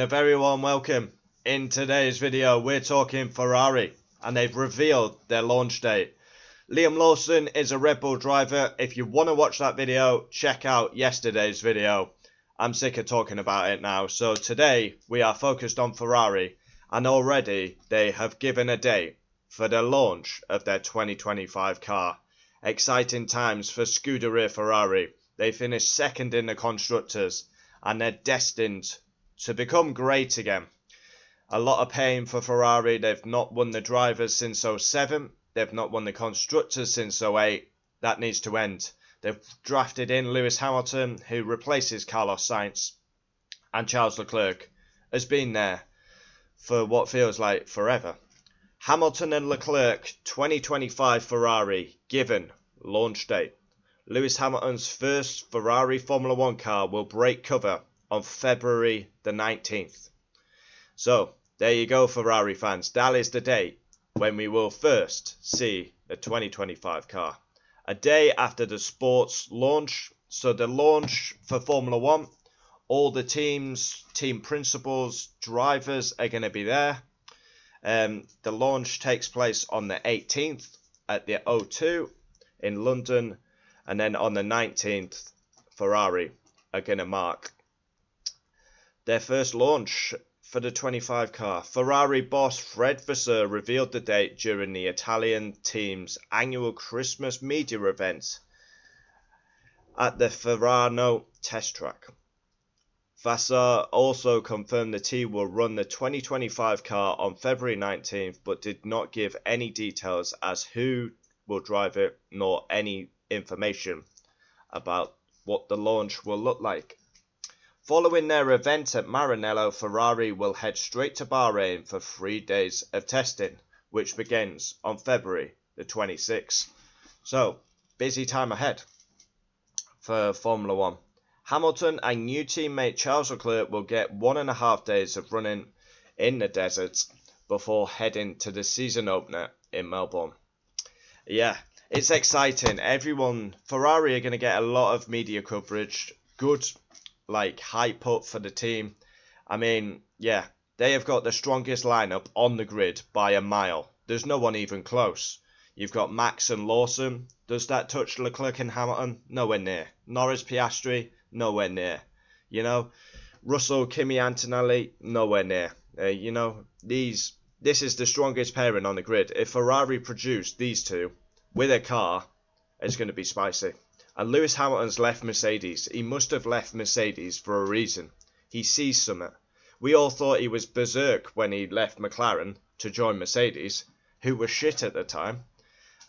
and a very warm welcome. In today's video we're talking Ferrari, and they've revealed their launch date. Liam Lawson is a Red Bull driver. If you want to watch that video, check out yesterday's video. I'm sick of talking about it now. So today we are focused on Ferrari, and already they have given a date for the launch of their 2025 car. Exciting times for Scuderia Ferrari. They finished second in the Constructors, and they're destined to become great again. A lot of pain for Ferrari. They've not won the drivers since 07. They've not won the Constructors since 08. That needs to end. They've drafted in Lewis Hamilton, who replaces Carlos Sainz, and Charles Leclerc has been there for what feels like forever. Hamilton and Leclerc 2025 Ferrari given launch date. Lewis Hamilton's first Ferrari Formula 1 car will break cover on February the 19th. So, there you go, Ferrari fans. That is the date when we will first see the 2025 car. A day after the sports launch. So the launch for Formula 1, all the teams, team principals, drivers are going to be there. The launch takes place on the 18th at the O2 in London. And then on the 19th, Ferrari are going to mark their first launch for the 25 car. Ferrari boss Fred Vasseur revealed the date during the Italian team's annual Christmas media event at the Ferrari test track. Vasseur also confirmed the team will run the 2025 car on February 19th, but did not give any details as who will drive it, nor any information about what the launch will look like. Following their event at Maranello, Ferrari will head straight to Bahrain for 3 days of testing, which begins on February the 26th. So, busy time ahead for Formula 1. Hamilton and new teammate Charles Leclerc will get 1.5 days of running in the desert before heading to the season opener in Melbourne. Yeah, it's exciting. Ferrari are going to get a lot of media coverage. Good, hype up for the team. I mean, yeah, they have got the strongest lineup on the grid by a mile. There's no one even close. You've got Max and Lawson. Does that touch Leclerc and Hamilton? Nowhere near. Norris, Piastri? Nowhere near. Russell, Kimi, Antonelli? Nowhere near. This is the strongest pairing on the grid. If Ferrari produce these two with a car, it's going to be spicy. And Lewis Hamilton's left Mercedes. He must have left Mercedes for a reason. He sees something. We all thought he was berserk when he left McLaren to join Mercedes, who was shit at the time.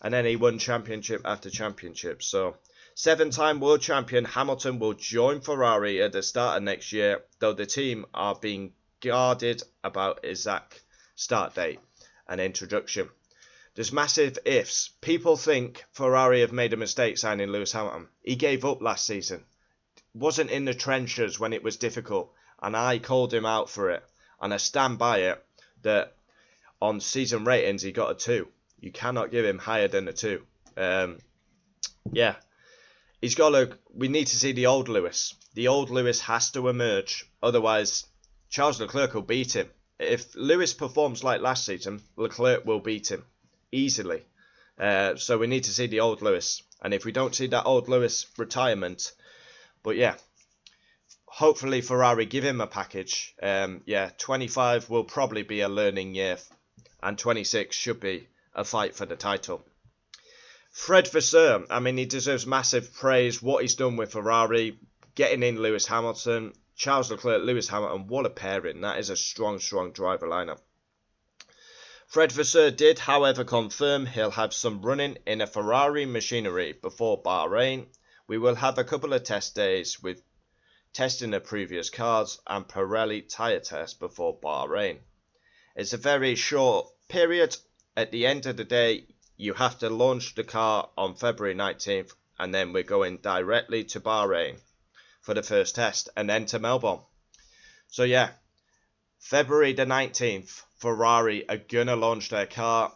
And then he won championship after championship. So, 7-time world champion Hamilton will join Ferrari at the start of next year, though the team are being guarded about exact start date and introduction. There's massive ifs. People think Ferrari have made a mistake signing Lewis Hamilton. He gave up last season. Wasn't in the trenches when it was difficult. And I called him out for it. And I stand by it that on season ratings he got a 2. You cannot give him higher than a 2. Yeah. We need to see the old Lewis. The old Lewis has to emerge. Otherwise, Charles Leclerc will beat him. If Lewis performs like last season, Leclerc will beat him. Easily. So we need to see the old Lewis. And if we don't see that old Lewis, retirement. But yeah, hopefully Ferrari give him a package. 25 will probably be a learning year. And 26 should be a fight for the title. Fred Vasseur, he deserves massive praise. What he's done with Ferrari, getting in Lewis Hamilton, Charles Leclerc, Lewis Hamilton, what a pairing. That is a strong, strong driver lineup. Fred Vasseur did, however, confirm he'll have some running in a Ferrari machinery before Bahrain. We will have a couple of test days with testing the previous cars and Pirelli tyre tests before Bahrain. It's a very short period. At the end of the day, you have to launch the car on February 19th, and then we're going directly to Bahrain for the first test, and then to Melbourne. So yeah, February the 19th, Ferrari are going to launch their car.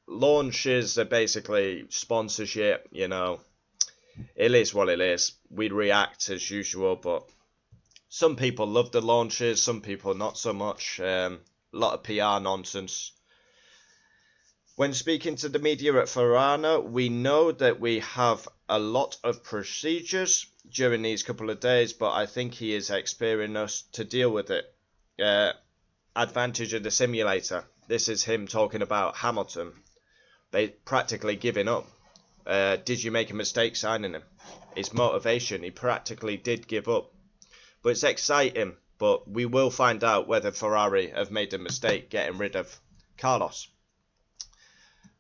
Launches are basically sponsorship, It is what it is. We react as usual, but Some people love the launches, some people not so much. A lot of PR nonsense. When speaking to the media at Ferrari, we know that we have a lot of procedures during these couple of days, but I think he is experienced to deal with it. Advantage of the simulator. This is him talking about Hamilton. They practically giving up. Did you make a mistake signing him? His motivation, he practically did give up. But it's exciting, but we will find out whether Ferrari have made a mistake getting rid of Carlos.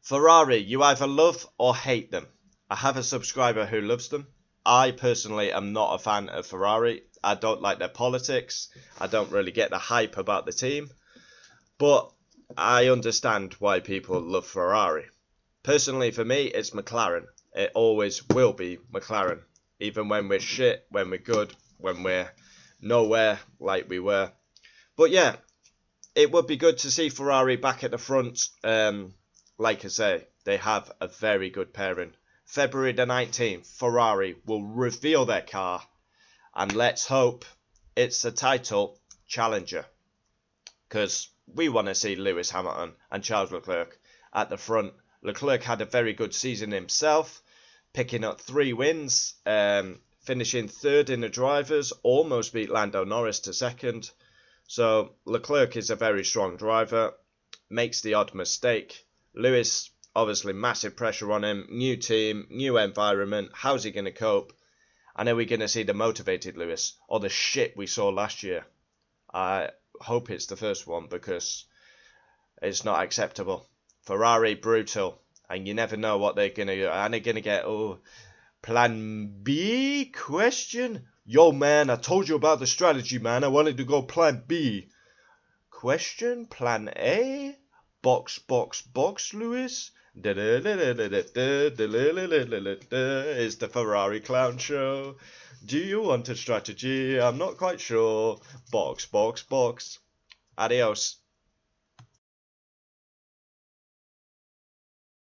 Ferrari, you either love or hate them. I have a subscriber who loves them. I personally am not a fan of Ferrari. I don't like their politics. I don't really get the hype about the team. But I understand why people love Ferrari. Personally, for me, it's McLaren. It always will be McLaren. Even when we're shit, when we're good, when we're nowhere like we were. But yeah, it would be good to see Ferrari back at the front. Like I say, they have a very good pairing. February the 19th, Ferrari will reveal their car. And let's hope it's the title challenger. Because we want to see Lewis Hamilton and Charles Leclerc at the front. Leclerc had a very good season himself, picking up 3 wins, finishing 3rd in the drivers, almost beat Lando Norris to 2nd. So Leclerc is a very strong driver, makes the odd mistake. Lewis, obviously massive pressure on him, new team, new environment, how's he going to cope? And are we going to see the motivated Lewis, or the shit we saw last year? I hope it's the first one, because it's not acceptable. Ferrari, brutal, and you never know what they're going to do. And they're going to get, plan B? Question? Yo, man, I told you about the strategy, man. I wanted to go plan B. Question? Plan A? Box, box, box, Lewis? It's the Ferrari clown show. Do you want a strategy? I'm not quite sure. Box, box, box. Adios.